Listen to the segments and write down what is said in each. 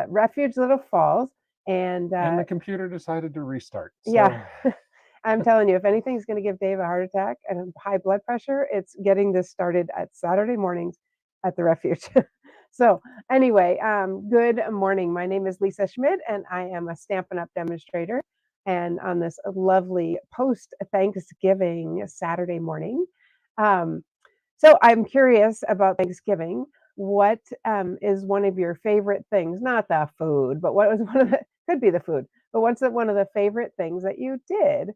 Refuge Little Falls, and And the computer decided to restart. yeah, So I'm telling you, if anything's going to give Dave a heart attack and high blood pressure, it's getting this started at Saturday mornings at the Refuge. So, anyway, good morning. My name is Lisa Schmidt, and I am a Stampin' Up! Demonstrator. And on this lovely post Thanksgiving Saturday morning, um, so I'm curious about Thanksgiving. What is one of your favorite things? Not the food, but what was one of the, could be the food, but what's one of the favorite things that you did?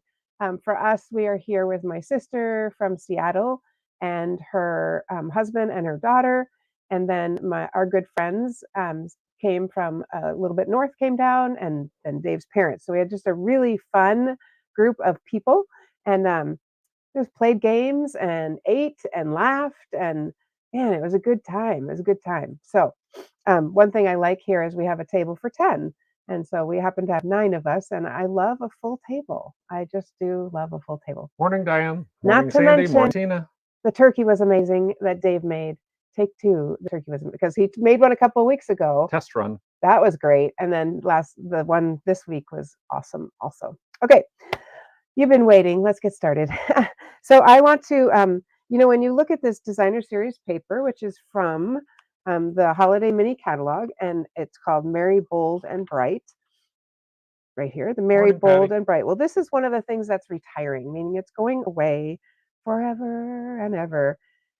For us, we are here with my sister from Seattle and her husband and her daughter. And then our good friends came from a little bit north, came down, and then Dave's parents. So we had just a really fun group of people. And just played games and ate and laughed, and man, it was a good time. It was a good time. So one thing I like here is we have a table for 10. And so we happen to have 9 of us, and I love a full table. I just do love a full table. morning, Diane. Not Morning, to Sandy. Morning, mention Tina. the turkey was amazing that Dave made. Take two, the turkey was because he made one a couple of weeks ago. Test run. That was great. And then the one this week was awesome also. Okay, you've been waiting. Let's get started. So I want to, when you look at this designer series paper, which is from the Holiday Mini Catalog, and it's called Merry, Bold, and Bright. Right here, the Merry, Morning, Bold, Patty. and Bright. Well, this is one of the things that's retiring, meaning it's going away forever and ever,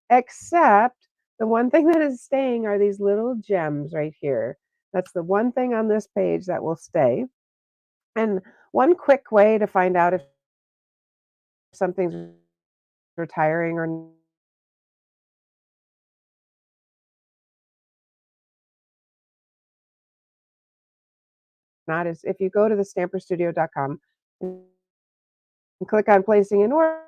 except the one thing that is staying are these little gems right here. That's the one thing on this page that will stay. And one quick way to find out if something's retiring or not is if you go to the stamperstudio.com and click on placing an order,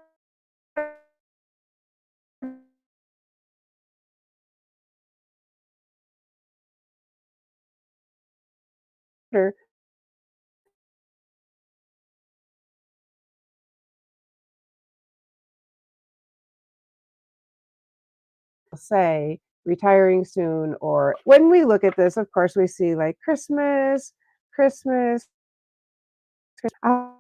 say retiring soon. Or when we look at this, of course, we see like Christmas, Christmas, Christmas.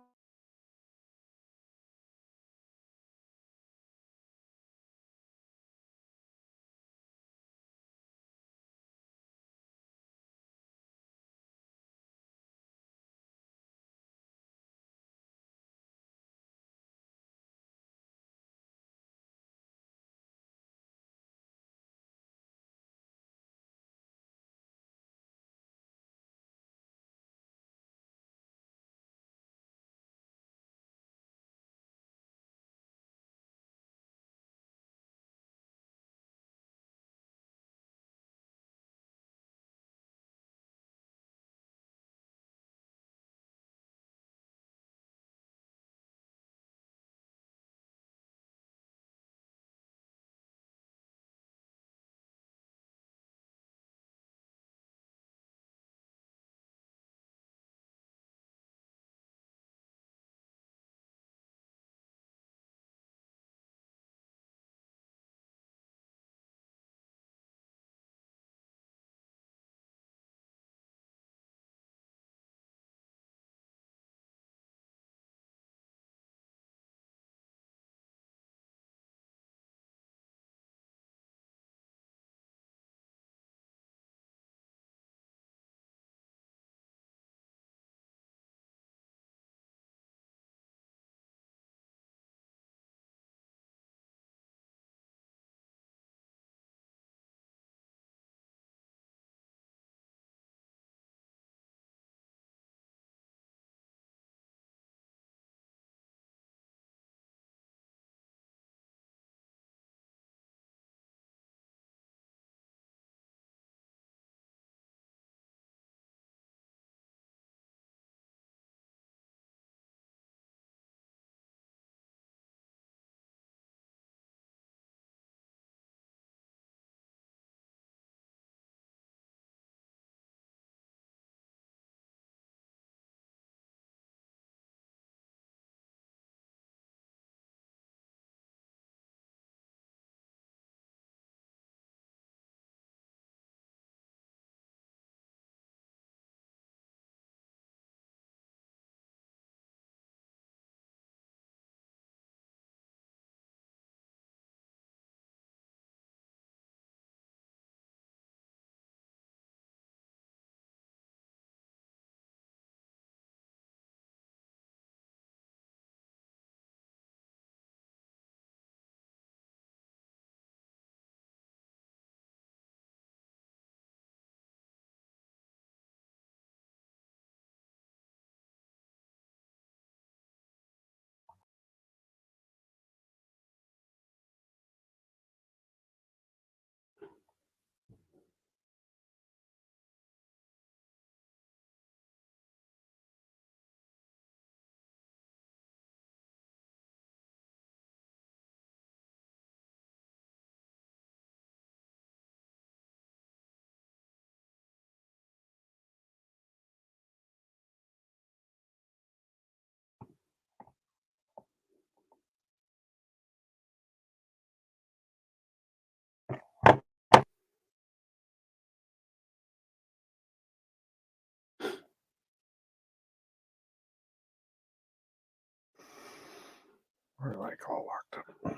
Or like all locked up.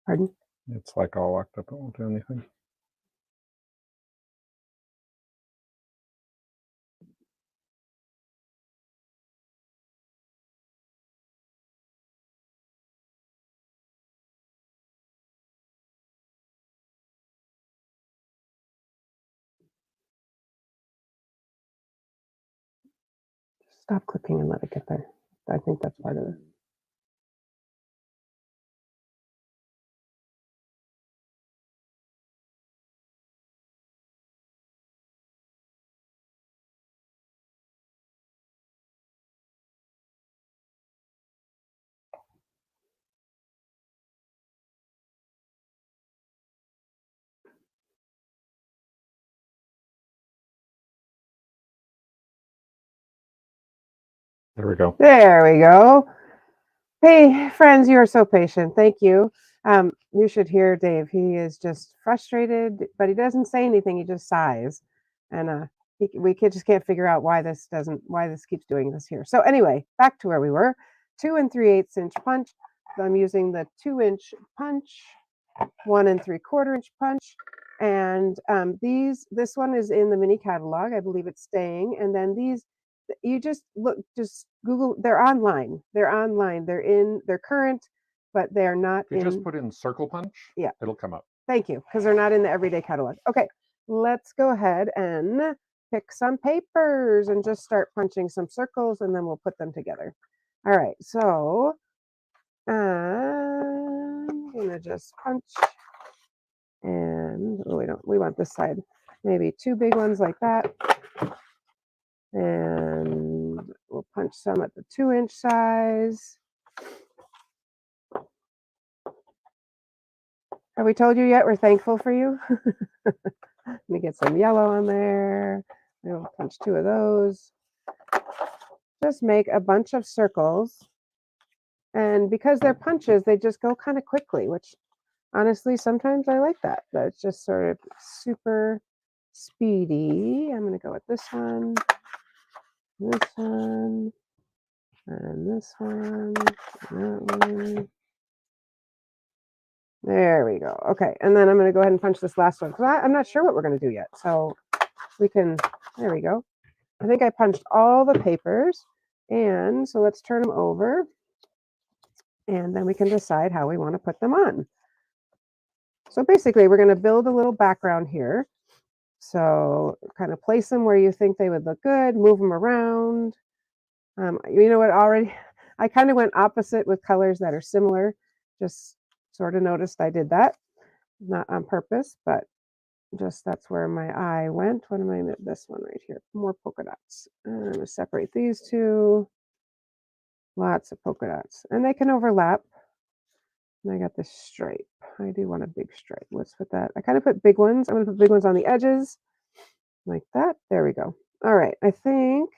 Pardon? It's like all locked up. It won't do anything. Stop clicking and let it get there. I think that's part of it. There we go. There we go. Hey, friends, you are so patient. Thank you. You should hear Dave. He is just frustrated, but he doesn't say anything. He just sighs, and just can't figure out why this keeps doing this here. So anyway, back to where we were. 2 3/8 inch punch. I'm using the 2-inch punch, 1 3/4 inch punch, and this one is in the mini catalog. I believe it's staying, and then these you just Google. They're online. They're current, but they're not If you in. just put in circle punch, Yeah. it'll come up. Thank you, because they're not in the everyday catalog. Okay, let's go ahead and pick some papers and just start punching some circles, and then we'll put them together. All right, so I'm gonna just punch, and we want this side, maybe 2 big ones like that. And we'll punch some at the 2-inch size. Have we told you yet we're thankful for you? Let me get some yellow on there. We'll punch 2 of those. Just make a bunch of circles. And because they're punches, they just go kind of quickly, which honestly, sometimes I like that. That's just sort of super speedy. I'm going to go with this one, and this one. That one. There we go. Okay, and then I'm going to go ahead and punch this last one because I'm not sure what we're going to do yet. So we can, there we go. I think I punched all the papers, and so let's turn them over, and then we can decide how we want to put them on. So basically, we're going to build a little background here. So kind of place them where you think they would look good, move them around. You know what, already, I kind of went opposite with colors that are similar. Just sort of noticed I did that. Not on purpose, but just that's where my eye went. What am I, this one right here, more polka dots. I'm going to separate these 2. Lots of polka dots, and they can overlap. And I got this stripe. I do want a big stripe. Let's put that. I kind of put big ones. I'm going to put big ones on the edges like that. There we go. All right, I think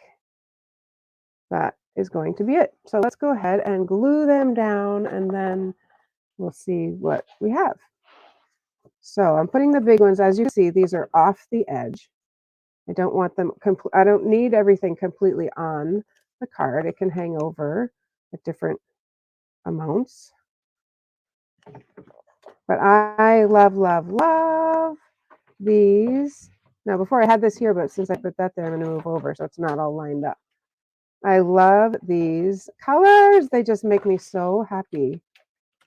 that is going to be it. So let's go ahead and glue them down, and then we'll see what we have. So I'm putting the big ones. As you can see, these are off the edge. I don't want them I don't need everything completely on the card. It can hang over at different amounts. But I love, love, love these. Now, before I had this here, but since I put that there, I'm going to move over so it's not all lined up. I love these colors. They just make me so happy.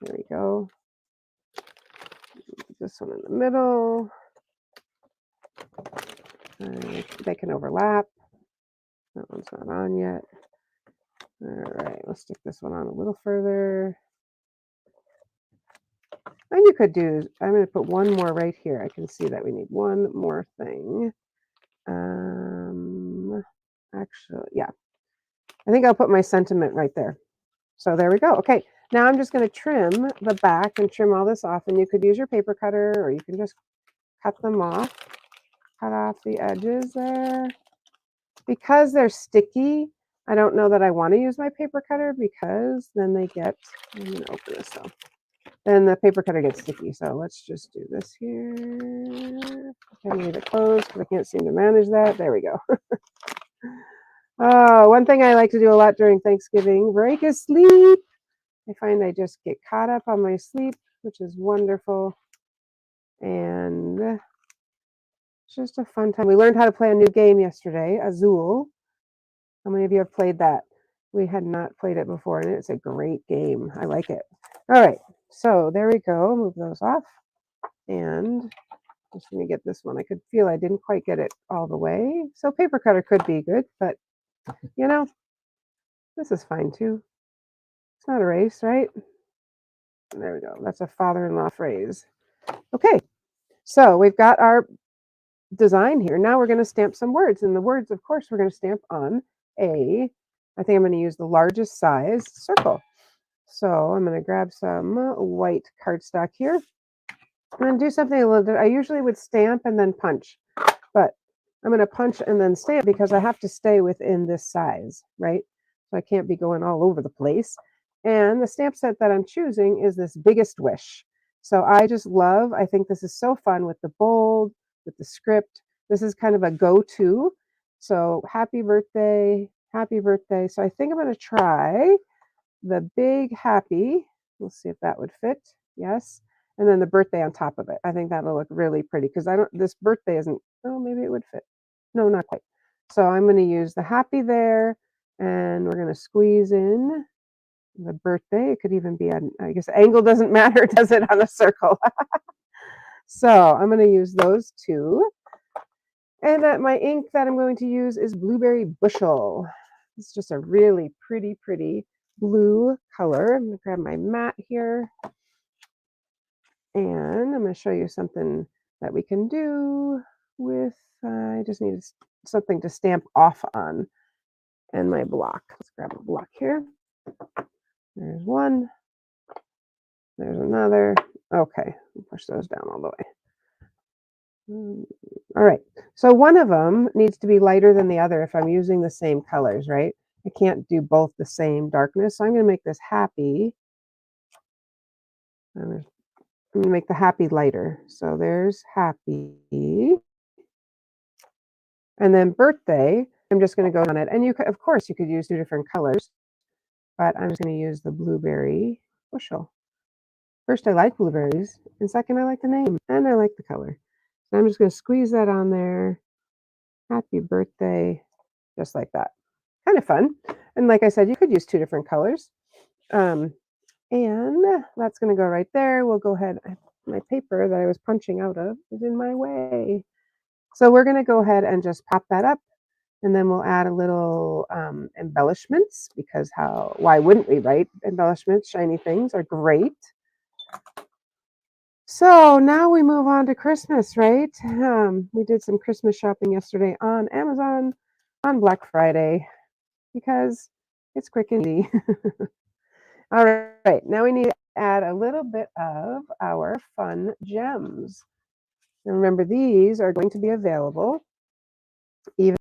There we go. This one in the middle. They can overlap. That one's not on yet. All right, let's stick this one on a little further. And you could do, I'm going to put one more right here. I can see that we need one more thing. Actually, yeah. I think I'll put my sentiment right there. So there we go. Okay, now I'm just going to trim the back and trim all this off. And you could use your paper cutter, or you can just cut them off. Cut off the edges there. Because they're sticky, I don't know that I want to use my paper cutter because then they get, I'm going to open this up. Then the paper cutter gets sticky. So let's just do this here. Okay, leave it closed because I can't seem to manage that. There we go. Oh, one thing I like to do a lot during Thanksgiving break is sleep. I find I just get caught up on my sleep, which is wonderful. And it's just a fun time. We learned how to play a new game yesterday, Azul. How many of you have played that? We had not played it before, and it's a great game. I like it. All right, so there we go. Move those off. And just let me get this one. I could feel I didn't quite get it all the way. So paper cutter could be good, but you know, this is fine too. It's not a race, right? There we go. That's a father-in-law phrase. Okay, so we've got our design here. Now we're going to stamp some words. And the words, of course, we're going to stamp on I think I'm going to use the largest size circle. So I'm going to grab some white cardstock here. I'm going to do something a little bit. I usually would stamp and then punch, but I'm going to punch and then stamp because I have to stay within this size, right? So I can't be going all over the place. And the stamp set that I'm choosing is this Biggest Wish. So I think this is so fun with the bold, with the script. This is kind of a go-to. So happy birthday, happy birthday. So I think I'm going to try the big happy. We'll see if that would fit. Yes. And then the birthday on top of it. I think that'll look really pretty because this birthday isn't, oh, maybe it would fit. No, not quite. So I'm going to use the happy there and we're going to squeeze in the birthday. It could even be I guess angle doesn't matter, does it, on a circle? So I'm going to use those two. And my ink that I'm going to use is Blueberry Bushel. It's just a really pretty, pretty blue color. I'm going to grab my mat here. And I'm going to show you something that we can do with, I just need something to stamp off on and my block. Let's grab a block here. There's one. There's another. Okay, push those down all the way. All right, so one of them needs to be lighter than the other if I'm using the same colors, right? I can't do both the same darkness, so I'm going to make this happy. I'm going to make the happy lighter. So there's happy. And then birthday, I'm just going to go on it. And of course, you could use 2 different colors, but I'm just going to use the Blueberry Bushel. First, I like blueberries, and second, I like the name, and I like the color. So I'm just going to squeeze that on there. Happy birthday, just like that. Kind of fun. And like I said, you could use 2 different colors. And that's going to go right there. We'll go ahead. My paper that I was punching out of is in my way. So we're going to go ahead and just pop that up. And then we'll add a little embellishments because why wouldn't we, right? Embellishments, shiny things are great. So now we move on to Christmas, right? We did some Christmas shopping yesterday on Amazon on Black Friday because it's quick and easy. All right, now we need to add a little bit of our fun gems. And remember, these are going to be available even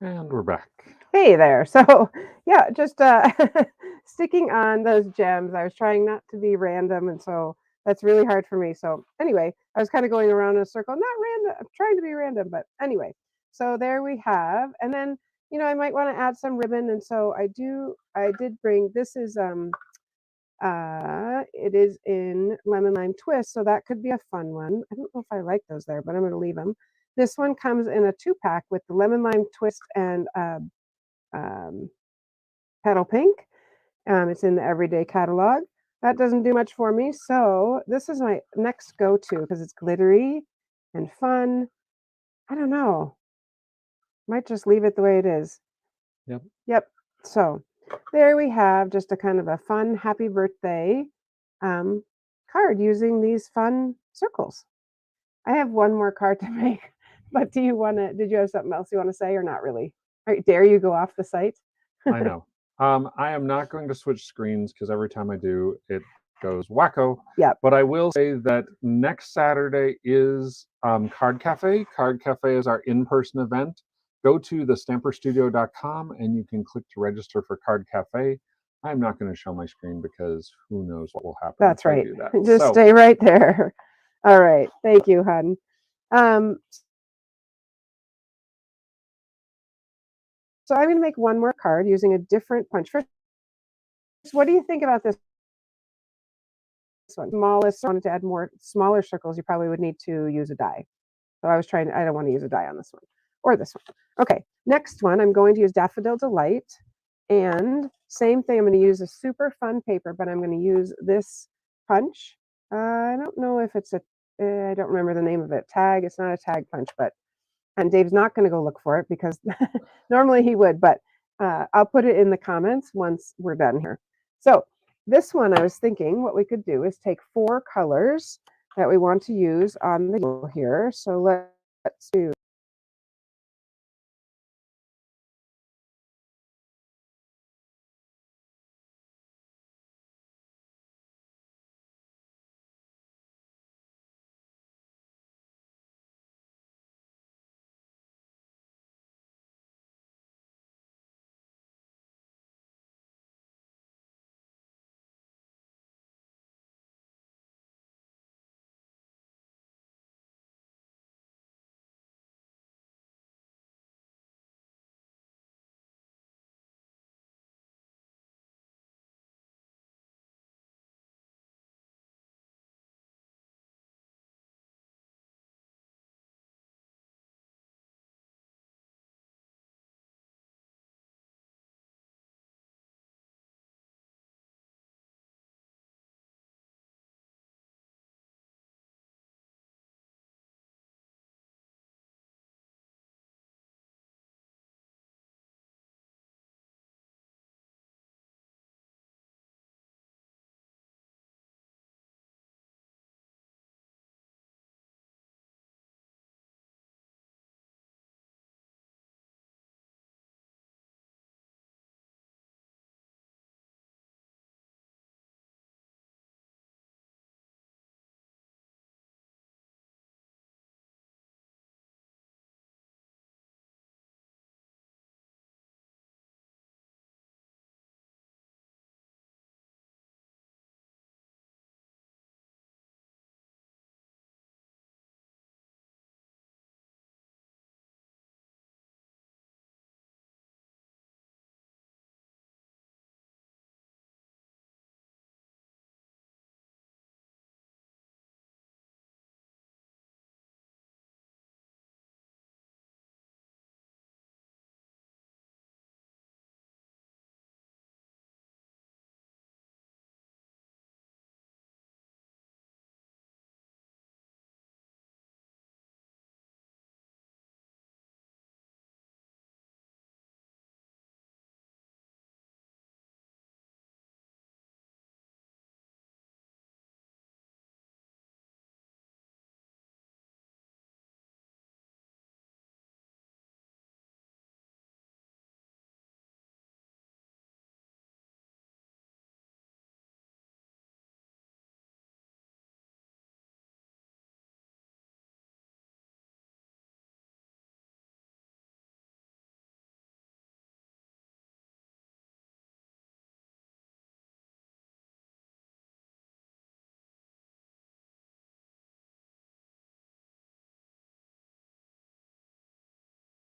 And we're back. Hey there. So, yeah, just sticking on those gems. I was trying not to be random, and so that's really hard for me. So, anyway, I was kind of going around in a circle, not random, I'm trying to be random, but anyway. So there we have. And then, I might want to add some ribbon, and so I did bring this is it is in lemon lime twist, so that could be a fun one. I don't know if I like those there, but I'm going to leave them. This one comes in a 2-pack with the lemon lime twist and um, Petal Pink. It's in the Everyday catalog. That doesn't do much for me, so this is my next go-to because it's glittery and fun. I don't know. Might just leave it the way it is. Yep. Yep. So there we have just a kind of a fun happy birthday um, card using these fun circles. I have one more card to make, but did you have something else you want to say or not really? All right, dare you go off the site? I know. I am not going to switch screens because every time I do, it goes wacko. Yep. But I will say that next Saturday is Card Cafe. Card Cafe is our in-person event. Go to thestamperstudio.com and you can click to register for Card Cafe. I'm not going to show my screen because who knows what will happen That's if I right. do that. Just stay right there. All right. Thank you, hon. So I'm going to make one more card using a different punch. First, what do you think about this one? Smallest, I wanted to add more smaller circles, you probably would need to use a die. So I don't want to use a die on this one or this one. Okay, next one, I'm going to use Daffodil Delight. And same thing, I'm going to use a super fun paper, but I'm going to use this punch. I don't know if it's I don't remember the name of it. Tag, it's not a tag punch, and Dave's not going to go look for it because normally he would, but I'll put it in the comments once we're done here. So this one, I was thinking what we could do is take 4 colors that we want to use on the here. So let's do